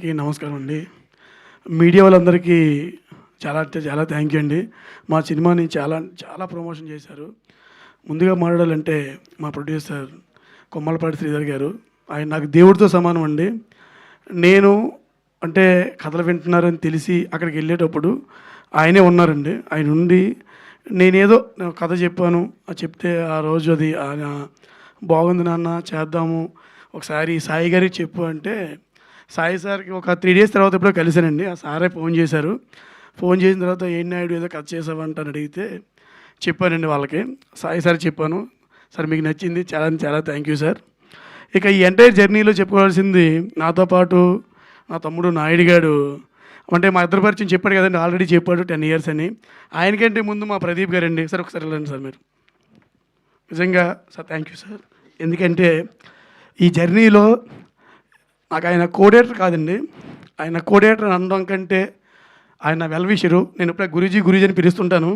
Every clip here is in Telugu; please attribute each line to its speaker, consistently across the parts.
Speaker 1: నమస్కారం అండి. మీడియా వాళ్ళందరికీ చాలా అంటే చాలా థ్యాంక్ యూ అండి. మా సినిమాని చాలా చాలా ప్రమోషన్ చేశారు. ముందుగా మాట్లాడాలంటే మా ప్రొడ్యూసర్ కొమ్మలపాటి శ్రీధర్ గారు. ఆయన నాకు దేవుడితో సమానం అండి. నేను అంటే కథలు వింటున్నారని తెలిసి అక్కడికి వెళ్ళేటప్పుడు ఆయనే ఉన్నారండి. ఆయన ఉండి నేనేదో కథ చెప్పాను. చెప్తే ఆ రోజు అది ఆయన బాగుంది నాన్న చేద్దాము, ఒకసారి సాయి గారికి చెప్పు అంటే సాయి సార్‌కి ఒక 3 డేస్ తర్వాత ఎప్పుడో కలిసానండి. ఆ సారే ఫోన్ చేశారు. ఫోన్ చేసిన తర్వాత "ఏం నాయుడు ఏదో కథ చేసావంట" అని అడిగితే చెప్పానండి వాళ్ళకి. సాయి సార్‌కి చెప్పాను. "సార్ మీకు నచ్చింది. చాలా చాలా థ్యాంక్ యూ సార్." ఇక ఈ ఎంటైర్ జర్నీలో చెప్పుకోవాల్సింది నాతో పాటు నా తమ్ముడు నాయుడు గాడు అంటే మా ఇద్దరి పరిచయం చెప్పాడు కదండీ, ఆల్రెడీ చెప్పాడు 10 ఇయర్స్ అని. ఆయనకంటే ముందు మా ప్రదీప్ గారండి. సార్ ఒకసారి వెళ్ళండి సార్ మీరు. నిజంగా సార్ థ్యాంక్ యూ సార్. ఎందుకంటే ఈ జర్నీలో నాకు ఆయన కోడేటర్ కాదండి. ఆయన కోడేటర్ అని అనడం కంటే ఆయన వెల్ విషరు. నేను ఇప్పుడే గురూజీ గురూజీ అని పిలుస్తుంటాను.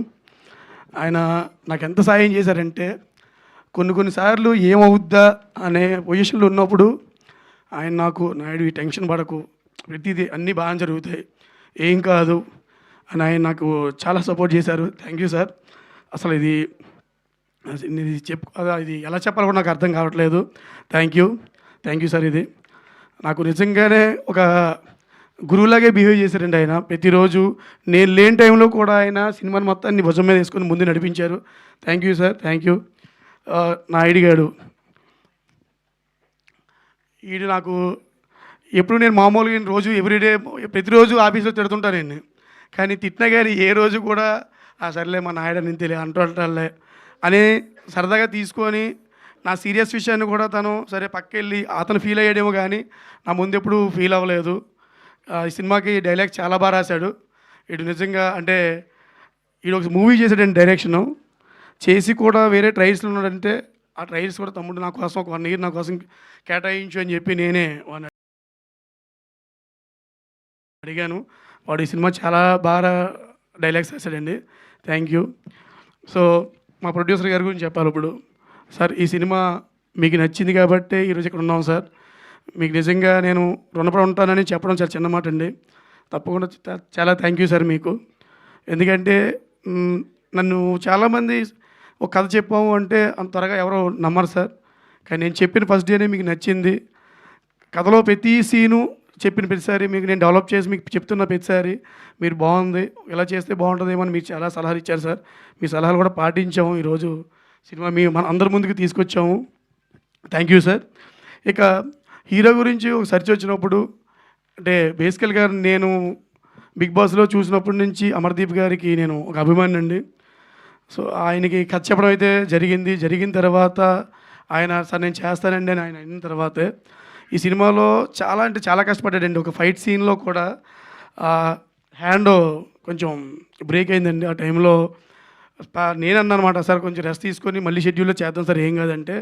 Speaker 1: ఆయన నాకు ఎంత సాయం చేశారంటే కొన్ని సార్లు ఏమవుద్దా అనే పొజిషన్లో ఉన్నప్పుడు ఆయన నాకు "నాయుడు ఈ టెన్షన్ పడకు, ప్రతిదీ అన్నీ బాగా జరుగుతాయి, ఏం కాదు" అని ఆయన నాకు చాలా సపోర్ట్ చేశారు. Thank you sir. అసలు ఇది ఇది ఎలా చెప్పాలో కూడా నాకు అర్థం కావట్లేదు. Thank you sir. ఇది నాకు నిజంగానే ఒక గురువులాగే బిహేవ్ చేశారండి ఆయన. ప్రతిరోజు నేను లేని టైంలో కూడా ఆయన సినిమాని మొత్తాన్ని భుజం మీద వేసుకొని ముందు నడిపించారు. Thank you sir. Thank you. Naidu గారు ఈడు నాకు ఎప్పుడు నేను మామూలుగా రోజు ఎవ్రీడే ప్రతిరోజు ఆఫీస్లో తిడుతుంటానండి. కానీ తిట్టినా కానీ ఏ రోజు కూడా సర్లే మా నాయుడు అని తెలియ అంటుంటాలే అని సరదాగా తీసుకొని నా సీరియస్ విషయాన్ని కూడా తను సరే పక్కెళ్ళి అతను ఫీల్ అయ్యాడేమో కానీ నా ముందు ఎప్పుడు ఫీల్ అవ్వలేదు. ఈ సినిమాకి డైలాగ్ చాలా బాగా రాశాడు. ఇటు నిజంగా అంటే ఈడు ఒక మూవీ చేశాడండి డైరెక్షను చేసి కూడా వేరే ట్రయల్స్లో ఉన్నాడంటే ఆ ట్రయల్స్ కూడా తమ్ముడు నా కోసం ఒక 1 ఇయర్ నా కోసం కేటాయించు అని చెప్పి నేనే వాడిని అడిగాను. వాడు ఈ సినిమా చాలా బాగా డైలాగ్స్ రాశాడండి. Thank you. సో మా ప్రొడ్యూసర్ గారి గురించి చెప్పాలి ఇప్పుడు. సార్ ఈ సినిమా మీకు నచ్చింది కాబట్టే ఈరోజు ఇక్కడ ఉన్నాం సార్. మీకు నిజంగా నేను రుణపడి ఉంటానని చెప్పడం చాలా చిన్న మాట అండి. తప్పకుండా చాలా థ్యాంక్ యూ సార్ మీకు. ఎందుకంటే నన్ను చాలామంది ఒక కథ చెప్పాము అంటే అంత త్వరగా ఎవరో నమ్మరు సార్. కానీ నేను చెప్పిన ఫస్ట్ డేనే మీకు నచ్చింది. కథలో ప్రతి సీను చెప్పిన ప్రతిసారి మీకు నేను డెవలప్ చేసి మీకు చెప్తున్న ప్రతిసారి మీరు బాగుంది, ఇలా చేస్తే బాగుంటుందేమో అని మీరు చాలా సలహాలు ఇచ్చారు సార్. మీ సలహాలు కూడా పాటించాము. ఈరోజు సినిమా మన అందరి ముందుకు తీసుకొచ్చాము. Thank you sir. ఇక హీరో గురించి ఒక సెర్చ్ వచ్చినప్పుడు అంటే బేసికల్గా నేను బిగ్ బాస్లో చూసినప్పటి నుంచి అమర్దీప్ గారికి నేను ఒక అభిమాని అండి. సో ఆయనకి కథ చెప్పడం అయితే జరిగిన తర్వాత ఆయన సార్ నేను చేస్తానండి అని ఆయన అయిన తర్వాతే ఈ సినిమాలో చాలా అంటే చాలా కష్టపడ్డాడండి. ఒక ఫైట్ సీన్లో కూడా హ్యాండ్ కొంచెం బ్రేక్ అయిందండి. ఆ టైంలో నేను అన్నమాట సార్ కొంచెం రెస్ట్ తీసుకొని మళ్ళీ షెడ్యూల్లో చేద్దాం సార్, ఏం కాదంటే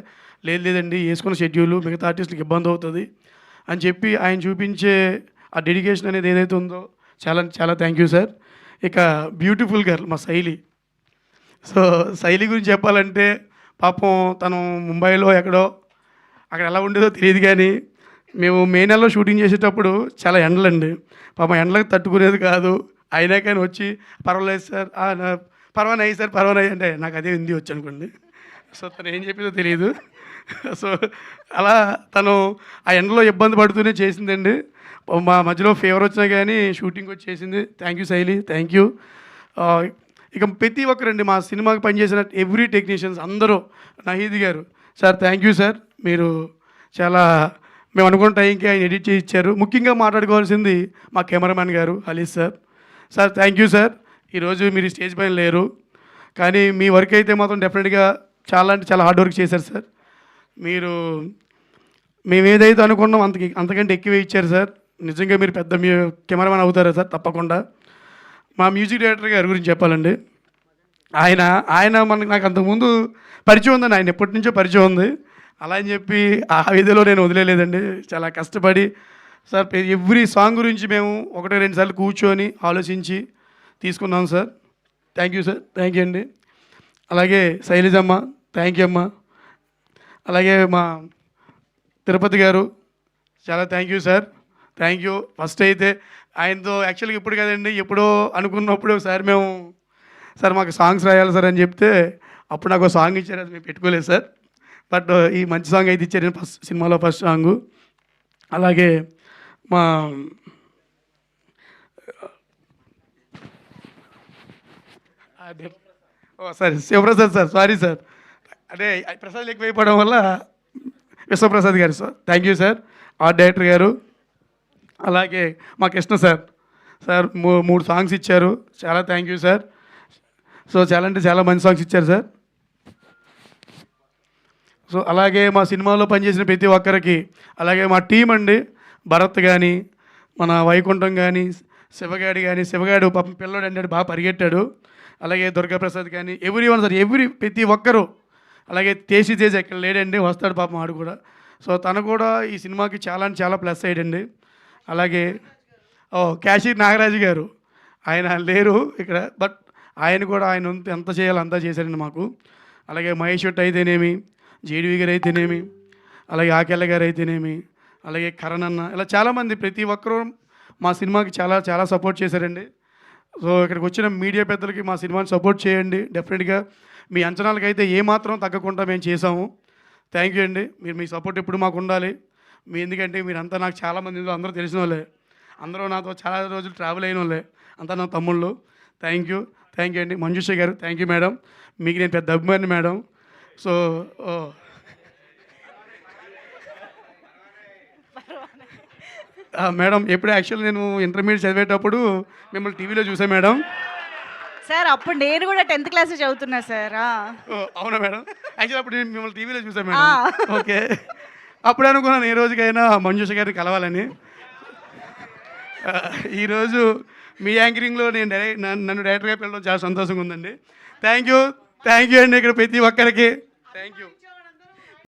Speaker 1: లేదండి వేసుకున్న షెడ్యూల్ మిగతా ఆర్టిస్టులకు ఇబ్బంది అవుతుంది అని చెప్పి ఆయన చూపించే ఆ డెడికేషన్ అనేది ఏదైతే ఉందో చాలా థ్యాంక్ యూ సార్. ఇక బ్యూటిఫుల్ గర్ల్ మా శైలి. సో శైలి గురించి చెప్పాలంటే పాపం తను ముంబైలో ఎక్కడో అక్కడ ఎలా ఉండేదో తెలియదు కానీ మేము మే నెలలో షూటింగ్ చేసేటప్పుడు చాలా ఎండలండి. పాపం ఎండలకు తట్టుకునేది కాదు. అయినా కానీ వచ్చి "పర్వాలేదు సార్, పర్వాలేదు సార్ పర్వాలేదు" అంటే నాకు అదే హిందీ వచ్చు అనుకోండి. సో తను ఏం చెప్పిందో తెలియదు. సో అలా తను ఆ ఎండలో ఇబ్బంది పడుతూనే చేసిందండి. మా మధ్యలో ఫీవర్ వచ్చినా కానీ షూటింగ్ వచ్చి చేసింది. థ్యాంక్ యూ శైలి. Thank you. ఇక ప్రతి ఒక్కరండి మా సినిమాకి పనిచేసిన ఎవ్రీ టెక్నీషియన్స్ అందరూ. నహీద్ గారు సార్ థ్యాంక్ యూ సార్. మీరు చాలా మేము అనుకున్న టైంకి ఆయన ఎడిట్ చేసి ఇచ్చారు. ముఖ్యంగా మాట్లాడుకోవాల్సింది మా కెమెరామ్యాన్ గారు హలీస్ సార్ థ్యాంక్ యూ సార్. ఈరోజు మీరు స్టేజ్ పైన లేరు కానీ మీ వర్క్ అయితే మాత్రం డెఫినెట్గా చాలా అంటే చాలా హార్డ్ వర్క్ చేశారు సార్. మీరు మేము ఏదైతే అనుకున్నాం అంతకంటే ఎక్కువే ఇచ్చారు సార్. నిజంగా మీరు పెద్ద కెమెరామ్యాన్ అవుతారా సార్? తప్పకుండా. మా మ్యూజిక్ డైరెక్టర్ గారి గురించి చెప్పాలండి. ఆయన నాకు అంతకుముందు పరిచయం ఉందండి. ఆయన ఎప్పటి నుంచో పరిచయం ఉంది. అలా అని చెప్పి ఆ విధిలో నేను వదిలేదండి. చాలా కష్టపడి సార్ ఎవ్రీ సాంగ్ గురించి మేము 1-2 సార్లు కూర్చొని ఆలోచించి తీసుకున్నాం sir. Thank you sir. Thank you అండి. అలాగే శైలజమ్మ థ్యాంక్ యూ అమ్మ. అలాగే మా తిరుపతి గారు చాలా thank you sir. Thank you. First అయితే ఆయనతో యాక్చువల్గా ఇప్పుడు కదండి, ఎప్పుడో అనుకున్నప్పుడు ఒకసారి మేము సార్ మాకు సాంగ్స్ రాయాలి సార్ అని చెప్తే అప్పుడు నాకు ఒక సాంగ్ ఇచ్చారు, అది మేము పెట్టుకోలేదు సార్. బట్ ఈ మంచి సాంగ్ అయితే ఇచ్చారు ఫస్ట్ సినిమాలో ఫస్ట్ సాంగు. అలాగే మా అదే sir Shivaprasad sir, sorry sir, అదే ప్రసాద్ ఎక్కువైపోవడం వల్ల విశ్వప్రసాద్ గారు sir, thank you sir. Art director గారు, అలాగే మా కృష్ణ సార్, సార్ 3 సాంగ్స్ ఇచ్చారు, చాలా థ్యాంక్ యూ సార్. సో చాలా అంటే చాలా మంచి సాంగ్స్ ఇచ్చారు సార్. సో అలాగే మా సినిమాలో పనిచేసిన ప్రతి ఒక్కరికి, అలాగే మా టీం అండి, భరత్ కానీ, మన వైకుంఠం కానీ, శివగాడు పాపం పిల్లోడు అంటే బాగా పరిగెట్టాడు, అలాగే దుర్గాప్రసాద్ కానీ, ఎవ్రీ వన్ సార్, ప్రతి ఒక్కరు. అలాగే తేజ్ ఇక్కడ లేడండి, వస్తాడు పాపం ఆడు కూడా. సో తను కూడా ఈ సినిమాకి చాలా అంటే చాలా ప్లస్ అయ్యాడండి. అలాగే క్యాషియర్ నాగరాజు గారు, ఆయన లేరు ఇక్కడ, బట్ ఆయన కూడా ఆయన ఎంత చేయాలో అంతా చేశారండి మాకు. అలాగే మహేష్ భట్ అయితేనేమి, జేడీవి గారు అయితేనేమి, అలాగే ఆకెళ్ళ గారు అయితేనేమి, అలాగే కరణ్ అన్న, ఇలా చాలామంది ప్రతి ఒక్కరూ మా సినిమాకి చాలా చాలా సపోర్ట్ చేశారండి. సో ఇక్కడికి వచ్చిన మీడియా పెద్దలకి మా సినిమాని సపోర్ట్ చేయండి. డెఫినెట్గా మీ అంచనాలకైతే ఏమాత్రం తగ్గకుండా మేము చేసాము. థ్యాంక్ యూ అండి. మీ సపోర్ట్ ఎప్పుడు మాకు ఉండాలి. ఎందుకంటే మీరంతా నాకు చాలామందిలో అందరూ తెలిసిన వాళ్ళే, అందరూ నాతో చాలా రోజులు ట్రావెల్ అయిన వాళ్ళే, అంతా నా తమ్ముళ్ళు. థ్యాంక్ యూ అండి. మంజుష గారు, థ్యాంక్ యూ మేడం, మీకు నేను పెద్ద అభిమాని మేడం. సో మేడం, ఎప్పుడు యాక్చువల్ నేను ఇంటర్మీడియట్ చదివేటప్పుడు మిమ్మల్ని టీవీలో చూసాను మేడం.
Speaker 2: సార్ అప్పుడు నేను కూడా 10th క్లాస్ చదువుతున్నా సార్.
Speaker 1: అవునా మేడం? యాక్చువల్ అప్పుడు నేను మిమ్మల్ని టీవీలో చూసాను మేడం. ఓకే, అప్పుడు అనుకున్నాను ఏ రోజుకైనా మంజుష గారిని కలవాలని. ఈరోజు మీ యాంకరింగ్లో నన్ను డైరెక్టర్గా పిలవడం చాలా సంతోషంగా ఉందండి. థ్యాంక్ యూ అండి. ఇక్కడ ప్రతి ఒక్కరికి థ్యాంక్ యూ.